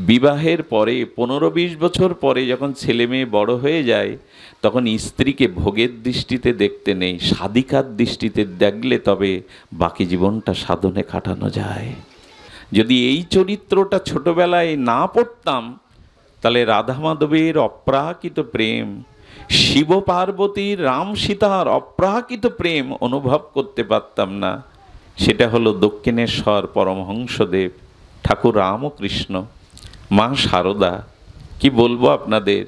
বিবাহের পরে 15-20 বছর পরে যখন ছেলে মেয়ে বড় হয়ে যায়, তখন স্ত্রীকে ভোগের দৃষ্টিতে দেখতে নেই, সাধিকার দৃষ্টিতে দেখলে তবে বাকি জীবনটা সাধনে কাটানো যায়। যদি এই চরিত্রটা ছোটবেলায় না পড়তাম, তাহলে রাধা মাধবের অপ্রাকৃত প্রেম, শিব পার্বতীর, রাম সীতার অপ্রাকৃত প্রেম অনুভব করতে পারতাম না। সেটা হলো দক্ষিণেশ্বর পরমহংসদেব, ঠাকুর রামকৃষ্ণ, মা শারদা। কি বলবো আপনাদের,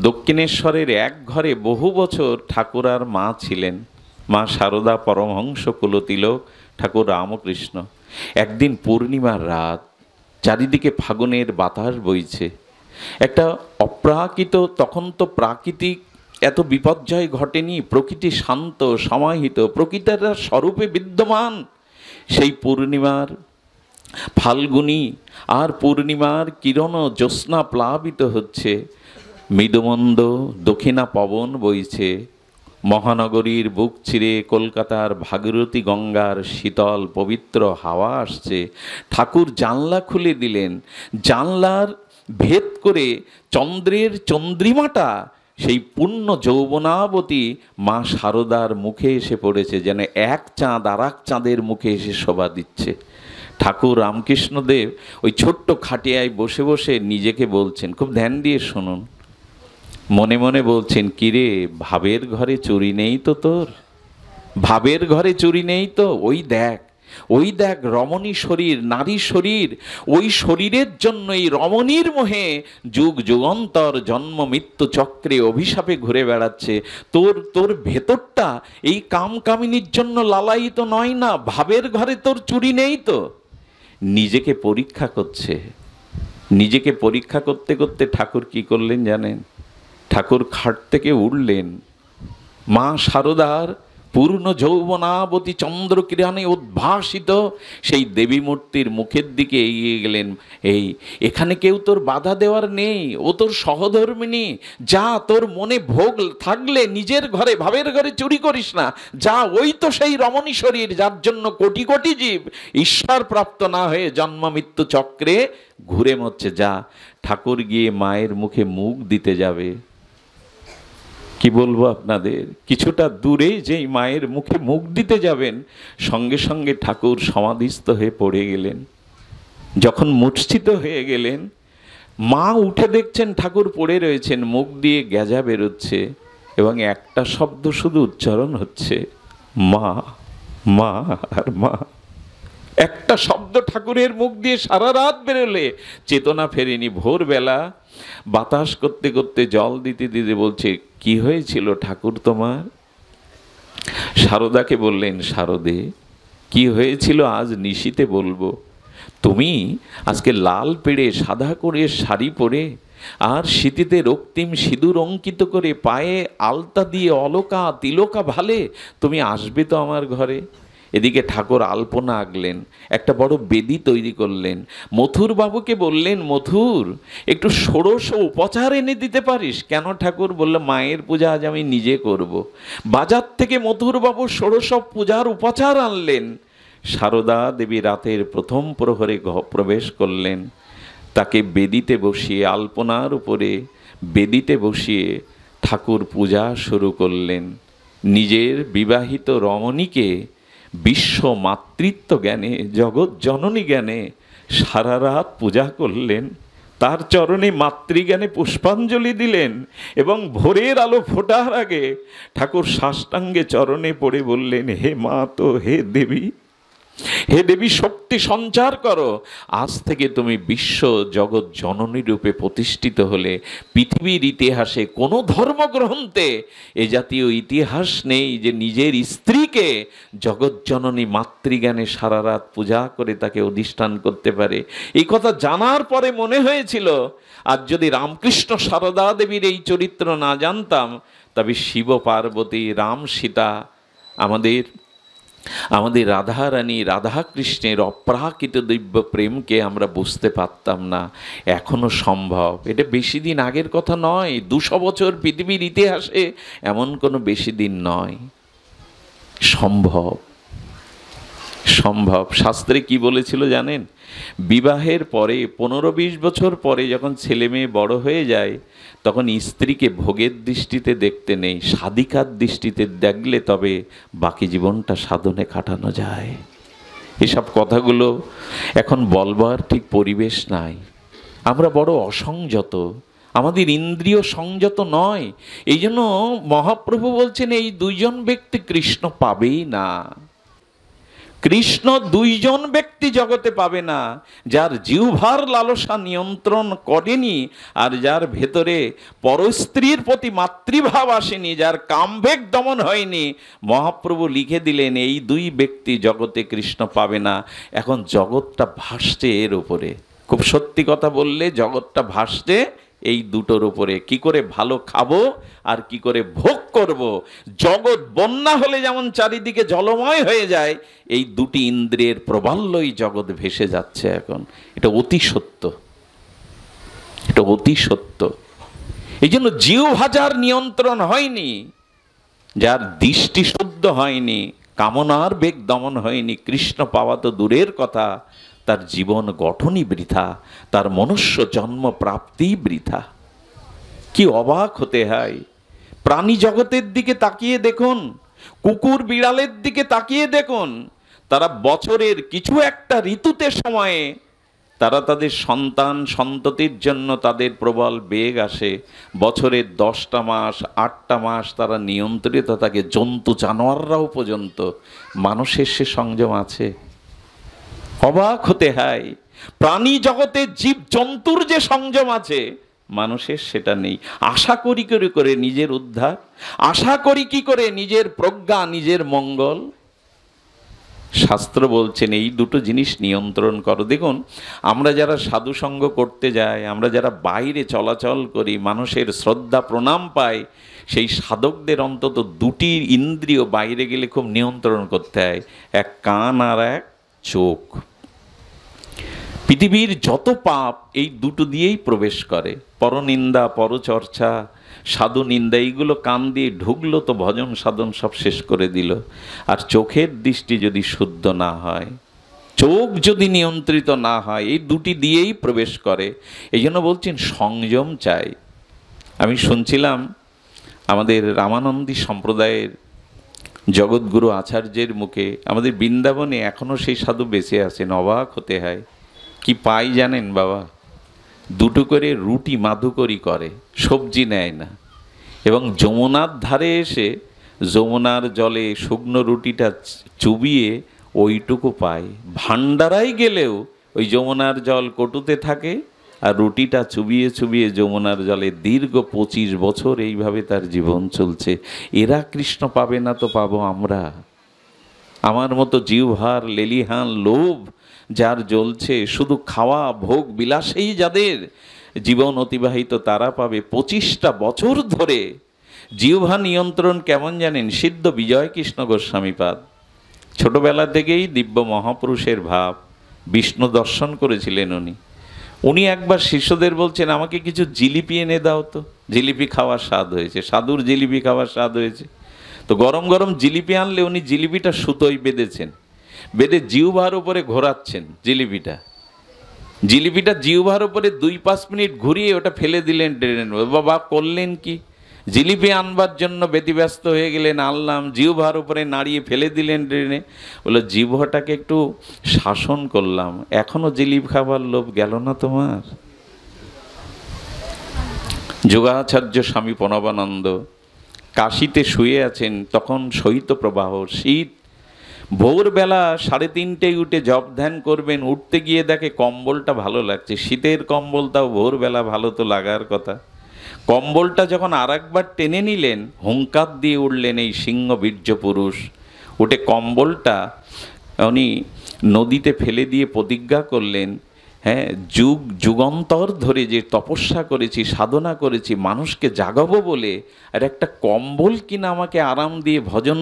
দক্ষিণেশ্বরের এক ঘরে বহু বছর ঠাকুর আর মা ছিলেন, মা শারদা, পরমহংস কুলতিলক ঠাকুর রামকৃষ্ণ। একদিন পূর্ণিমার রাত, চারিদিকে ফাগুনের বাতাস বইছে, একটা অপ্রাকৃত, তখন তো প্রাকৃতিক এত বিপর্যয় ঘটেনি, প্রকৃতি শান্ত সমাহিত, প্রকৃতির স্বরূপে বিদ্যমান। সেই পূর্ণিমার ফাল্গুনি আর পূর্ণিমার কিরণ জ্যোৎস্না প্লাবিত হচ্ছে, মৃদুমন্দ দক্ষিণা পবন বইছে, মহানগরীর বুক চিরে কলকাতার ভাগীরথী গঙ্গার শীতল পবিত্র হাওয়া আসছে। ঠাকুর জানলা খুলে দিলেন, জানলার ভেদ করে চন্দ্রের চন্দ্রিমাটা সেই পূর্ণ যৌবনাবতী মা শারদার মুখে এসে পড়েছে, যেন এক চাঁদ আর এক চাঁদের মুখে এসে শোভা দিচ্ছে। ঠাকুর রামকৃষ্ণদেব ওই ছোট্ট খাটিয়ায় বসে বসে নিজেকে বলছেন, খুব ধ্যান দিয়ে শুনুন, মনে মনে বলছেন, কিরে ভাবের ঘরে চুরি নেই তো তোর? ভাবের ঘরে চুরি নেই তো? ওই দেখ, ওই দেখ রমণী শরীর, নারী শরীর, ওই শরীরের জন্যই রমণীর মোহে যুগ যুগান্তর জন্ম মৃত্যু চক্রে অভিশাপে ঘুরে বেড়াচ্ছে। তোর ভেতরটা এই কামকামিনীর জন্য লালায়িত নয় না? ভাবের ঘরে তোর চুরি নেই তো? নিজেকে পরীক্ষা করছে। নিজেকে পরীক্ষা করতে করতে ঠাকুর কি করলেন জানেন? ঠাকুর খাট থেকে উঠলেন, মা শারদার পূর্ণ যৌবনাবতী চন্দ্রকিরণে উদ্ভাসিত সেই দেবী মূর্তির মুখের দিকে এগিয়ে গেলেন। এখানে কেউ তোর বাধা দেওয়ার নেই, ও তোর সহধর্মিণী, যা, তোর মনে ভোগ থাকলে নিজের ঘরে, ভাবের ঘরে চুরি করিস না, যা, ওই তো সেই রমণী শরীর যার জন্য কোটি কোটি জীব ঈশ্বর প্রাপ্ত না হয়ে জন্ম মৃত্যু চক্রে ঘুরে মরছে, যা। ঠাকুর গিয়ে মায়ের মুখে মুখ দিতে যাবে, কি বলবো আপনাদের, কিছুটা দূরে যেই মায়ের মুখে মুখ দিতে যাবেন, সঙ্গে সঙ্গে ঠাকুর সমাধিস্থ হয়ে পড়ে গেলেন। যখন মূর্ছিত হয়ে গেলেন, মা উঠে দেখছেন ঠাকুর পড়ে রয়েছেন, মুখ দিয়ে গেজা বেরোচ্ছে এবং একটা শব্দ শুধু উচ্চারণ হচ্ছে, মা, মা আর মা। একটা শব্দ ঠাকুরের মুখ দিয়ে সারা রাত বেরোলে চেতনা ফেরেনি। ভোরবেলা বাতাস করতে করতে, জল দিতে দিতে বলছে, কি হয়েছিল ঠাকুর তোমার? শারদাকে বললেন, শারদে, কি হয়েছিল আজ নিশিতে বলবো। তুমি আজকে লাল পেড়ে সাদা করে শাড়ি পরে আর শীতিতে রক্তিম সিঁদুর অঙ্কিত করে পায়ে আলতা দিয়ে অলকা তিলকা ভালে তুমি আসবে তো আমার ঘরে? এদিকে ঠাকুর আলপনা আঁকলেন, একটা বড় বেদি তৈরি করলেন। মথুর বাবুকে বললেন, মথুর, একটু ষোড়শ উপচার এনে দিতে পারিস? কেন ঠাকুর? বলল, মায়ের পূজা আজ আমি নিজে করব। বাজার থেকে মথুর বাবু ষোড়শ পূজার উপচার আনলেন। শারদা দেবী রাতের প্রথম প্রহরে প্রবেশ করলেন, তাকে বেদিতে বসিয়ে, আলপনার উপরে বেদিতে বসিয়ে ঠাকুর পূজা শুরু করলেন। নিজের বিবাহিত রমণীকে বিশ্ব মাতৃত্ব জ্ঞানে, জগৎ জননী জ্ঞানে সারা রাত পূজা করলেন, তার চরণে মাতৃজ্ঞানে পুষ্পাঞ্জলি দিলেন এবং ভোরের আলো ফোটার আগে ঠাকুর সাষ্টাঙ্গে চরণে পড়ে বললেন, হে মা তো, হে দেবী, হে দেবী, শক্তি সঞ্চার করো। আজ থেকে তুমি বিশ্ব জগৎ জননী রূপে প্রতিষ্ঠিত হলে। পৃথিবীর ইতিহাসে কোনো ধর্মগ্রন্থে এ জাতীয় ইতিহাস নেই যে নিজের স্ত্রীকে জগৎ জননী মাতৃজ্ঞানে সারা রাত পূজা করে তাকে অধিষ্ঠান করতে পারে। এই কথা জানার পরে মনে হয়েছিল, আর যদি রামকৃষ্ণ সারদা দেবীর এই চরিত্র না জানতাম, তবে শিব পার্বতী, রাম সীতা, আমাদের রাধারানী, রাধাকৃষ্ণের অপ্রাকৃত দিব্য প্রেমকে আমরা বুঝতে পারতাম না। এখনো সম্ভব। এটা বেশি দিন আগের কথা নয়, 200 বছর পৃথিবীর ইতিহাসে এমন কোনো বেশি দিন নয়, সম্ভব। সম্ভব। শাস্ত্রে কি বলেছিল জানেন? বিবাহের পরে 15-20 বছর পরে যখন ছেলে মেয়ে বড় হয়ে যায়, তখন স্ত্রীকে ভোগের দৃষ্টিতে দেখতে নেই, সাধিকার দৃষ্টিতে দেখলে তবে বাকি জীবনটা সাধনে কাটানো যায়। এসব কথাগুলো এখন বলবার ঠিক পরিবেশ নাই। আমরা বড় অসংযত, আমাদের ইন্দ্রিয় সংযত নয়। এই জন্য মহাপ্রভু বলছেন এই দুইজন ব্যক্তি কৃষ্ণ পাবেই না। কৃষ্ণ দুইজন ব্যক্তি জগতে পাবে না, যার জিহ্বার লালসা নিয়ন্ত্রণ করেনি আর যার ভেতরে পরস্ত্রীর প্রতি মাতৃভাব আসেনি, যার কামবেগ দমন হয়নি। মহাপ্রভু লিখে দিলেন এই দুই ব্যক্তি জগতে কৃষ্ণ পাবে না। এখন জগৎটা ভাসছে এর উপরে। খুব সত্যি কথা বললে জগৎটা ভাসছে এই দুটোর উপরে। কি করে ভালো খাবো আর কি করে ভোগ করব। জগৎ বন্যা হলে যেমন চারিদিকে জলময় হয়ে যায়, এই দুটি ইন্দ্রিয়ের প্রবাল্যই জগৎ ভেসে যাচ্ছে এখন। এটা অতি সত্য, এটা অতি সত্য। এই জন্য জিহ্বার নিয়ন্ত্রণ হয়নি, যার দৃষ্টি শুদ্ধ হয়নি, কামনার বেগ দমন হয়নি, কৃষ্ণ পাওয়া তো দূরের কথা, তার জীবন গঠনই বৃথা, তার মনুষ্য জন্ম প্রাপ্তি বৃথা। কি অবাক হতে হয়! প্রাণী জগতের দিকে তাকিয়ে দেখুন, কুকুর বিড়ালের দিকে তাকিয়ে দেখুন, তারা বছরের কিছু একটা ঋতুতে সময়ে তারা তাদের সন্তান সন্ততির জন্য তাদের প্রবল বেগ আসে। বছরের 10টা মাস 8টা মাস তারা নিয়ন্ত্রিত থাকে। জন্তু জানোয়াররাও পর্যন্ত। মানুষের সে সংযম আছে? অবাক হতে হয়। প্রাণী জগতের জীব জন্তুর যে সংযম আছে, মানুষের সেটা নেই। আশা করি করে নিজের উদ্ধার, আশা করি কি করে নিজের প্রজ্ঞা, নিজের মঙ্গল। শাস্ত্র বলছেন এই দুটো জিনিস নিয়ন্ত্রণ করো। দেখুন, আমরা যারা সাধুসঙ্গ করতে যাই, আমরা যারা বাইরে চলাচল করি, মানুষের শ্রদ্ধা প্রণাম পাই, সেই সাধকদের অন্তত দুটি ইন্দ্রিয় বাইরে গেলে খুব নিয়ন্ত্রণ করতে হয়, এক কান আর এক চোখ। পৃথিবীর যত পাপ এই দুটো দিয়েই প্রবেশ করে। পরনিন্দা, পরচর্চা, সাধু নিন্দা, এইগুলো কান দিয়ে ঢুকলো তো ভজন সাধন সব শেষ করে দিল। আর চোখের দৃষ্টি যদি শুদ্ধ না হয়, চোখ যদি নিয়ন্ত্রিত না হয়, এই দুটি দিয়েই প্রবেশ করে। এই জন্য বলছেন সংযম চাই। আমি শুনছিলাম আমাদের রামানন্দী সম্প্রদায়ের জগৎগুরু আচার্যের মুখে, আমাদের বৃন্দাবনে এখনও সেই সাধু বেঁচে আছেন। অবাক হতে হয়। কি পাই জানেন বাবা? 2টো করে রুটি মাধুকরী করে, সবজি নেয় না, এবং যমুনার ধারে এসে যমুনার জলে শুকনো রুটিটা চুবিয়ে ওইটুকু পায়। ভান্ডারায় গেলেও ওই যমুনার জল কটুতে থাকে, আর রুটিটা চুবিয়ে চুবিয়ে যমুনার জলে দীর্ঘ 25 বছর এইভাবে তার জীবন চলছে। এরা কৃষ্ণ পাবে না তো পাবো আমরা? আমার মতো জিহ্বার লেলিহান লোভ যার জ্বলছে, শুধু খাওয়া ভোগ বিলাসেই যাদের জীবন অতিবাহিত, তারা পাবে 25টা বছর ধরে। জিহ্বা নিয়ন্ত্রণ কেমন জানেন? সিদ্ধ বিজয় কৃষ্ণ গোস্বামীপাদ ছোটবেলা থেকেই দিব্য মহাপুরুষের ভাব, বিষ্ণু দর্শন করেছিলেন উনি একবার শিষ্যদের বলছেন, আমাকে কিছু জিলিপি এনে দাও তো, জিলিপি খাওয়ার স্বাদ হয়েছে, সাধুর জিলিপি খাওয়ার স্বাদ হয়েছে। তো গরম গরম জিলিপি আনলে উনি জিলিপিটা সুতোয় বেঁধেছেন, বেঁধে জিহ্বার উপরে ঘোরাচ্ছেন। জিলিপিটা জিহ্বার উপরে 2-5 মিনিট ঘুরিয়ে ওটা ফেলে দিলেন ড্রেনে। বাবা করলেন কি? জিলিপি আনবার জন্য ব্যতিব্যস্ত হয়ে গেলেন, আনলাম, জিহ্বার উপরে নাড়িয়ে ফেলে দিলেন ড্রেনে। বলে জিহ্বাটাকে একটু শাসন করলাম, এখনো জিলিপি খাবার লোভ গেল না তোমার? যোগাচার্য স্বামী প্রণবানন্দ কাশীতে শুয়ে আছেন, তখন শৈত্যপ্রবাহ, শীত। ভোরবেলা 3:30টায় উঠে জপ ধ্যান করবেন, উঠতে গিয়ে দেখে কম্বলটা ভালো লাগছে। শীতের কম্বল, তাও ভোরবেলা ভালো তো লাগার কথা। কম্বলটা যখন আরেকবার টেনে নিলেন, হুঙ্কার দিয়ে উঠলেন এই সিংহ বীর্য পুরুষ। উঠে কম্বলটা উনি নদীতে ফেলে দিয়ে প্রতিজ্ঞা করলেন, হ্যাঁ, যুগ যুগান্তর ধরে যে তপস্যা করেছি, সাধনা করেছি মানুষকে জাগাবো বলে, আর একটা কম্বল কিনা আমাকে আরাম দিয়ে ভজন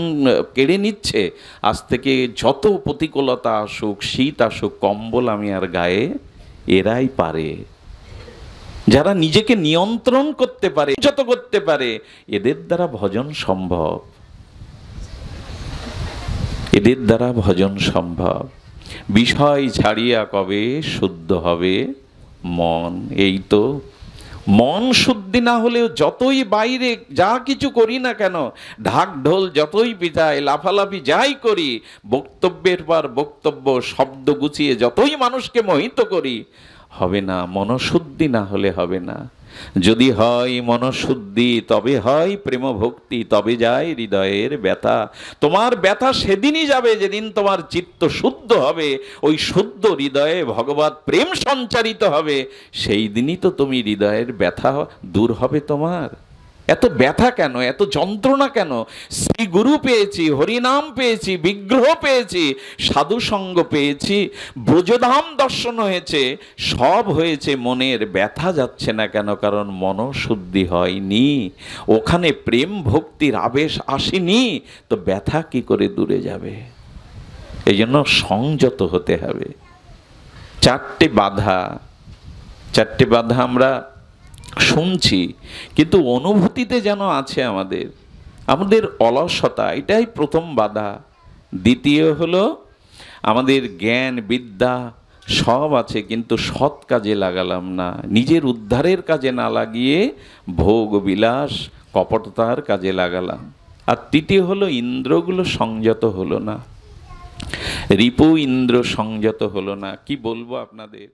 কেড়ে নিচ্ছে, আজ থেকে যত প্রতিকূলতা আসুক, শীত আসুক, কম্বল আমি আর গায়ে। এরাই পারে, যারা নিজেকে নিয়ন্ত্রণ করতে পারে, যত করতে পারে, এদের দ্বারা ভজন সম্ভব। এদের দ্বারা ভজন সম্ভব। বিষয় ছাড়িয়া কবে শুদ্ধ হবে মন। এই তো মন শুদ্ধি না হলেও যতই বাইরে যা কিছু করি না কেন, ঢাক ঢোল যতই পিটাই, লাফালাফি যাই করি, বক্তব্যের পর বক্তব্য শব্দ গুছিয়ে যতই মানুষকে মোহিত করি, হবে না। মনশুদ্ধি না হলে হবে না। যদি হয় মনশুদ্ধি তবে হয় প্রেম ভক্তি, তবে যায় হৃদয়ের ব্যথা। তোমার ব্যথা সেদিনই যাবে যেদিন তোমার চিত্ত শুদ্ধ হবে, ওই শুদ্ধ হৃদয়ে ভগবৎ প্রেম সঞ্চারিত হবে, সেই দিনই তো তুমি হৃদয়ের ব্যথা দূর হবে তোমার। এত ব্যথা কেন, এত যন্ত্রণা কেন? শ্রী গুরু পেয়েছি, হরিনাম পেয়েছি, বিগ্রহ পেয়েছি, সাধু সঙ্গ পেয়েছি, ব্রজধাম দর্শন হয়েছে, সব হয়েছে, মনের ব্যথা যাচ্ছে না কেন? কারণ মনশুদ্ধি হয়নি, ওখানে প্রেম ভক্তির আবেশ আসেনি, তো ব্যথা কি করে দূরে যাবে? এই জন্য সংযত হতে হবে। চারটে বাধা আমরা শুনছি, কিন্তু অনুভূতিতে যেন আছে আমাদের অলসতা, এটাই প্রথম বাধা। দ্বিতীয় হলো আমাদের জ্ঞান বিদ্যা সব আছে, কিন্তু সৎ কাজে লাগালাম না, নিজের উদ্ধারের কাজে না লাগিয়ে ভোগ বিলাস কপটতার কাজে লাগালাম। আর তৃতীয় হলো ইন্দ্রগুলো সংযত হলো না, রিপু ইন্দ্র সংযত হলো না। কি বলবো আপনাদের।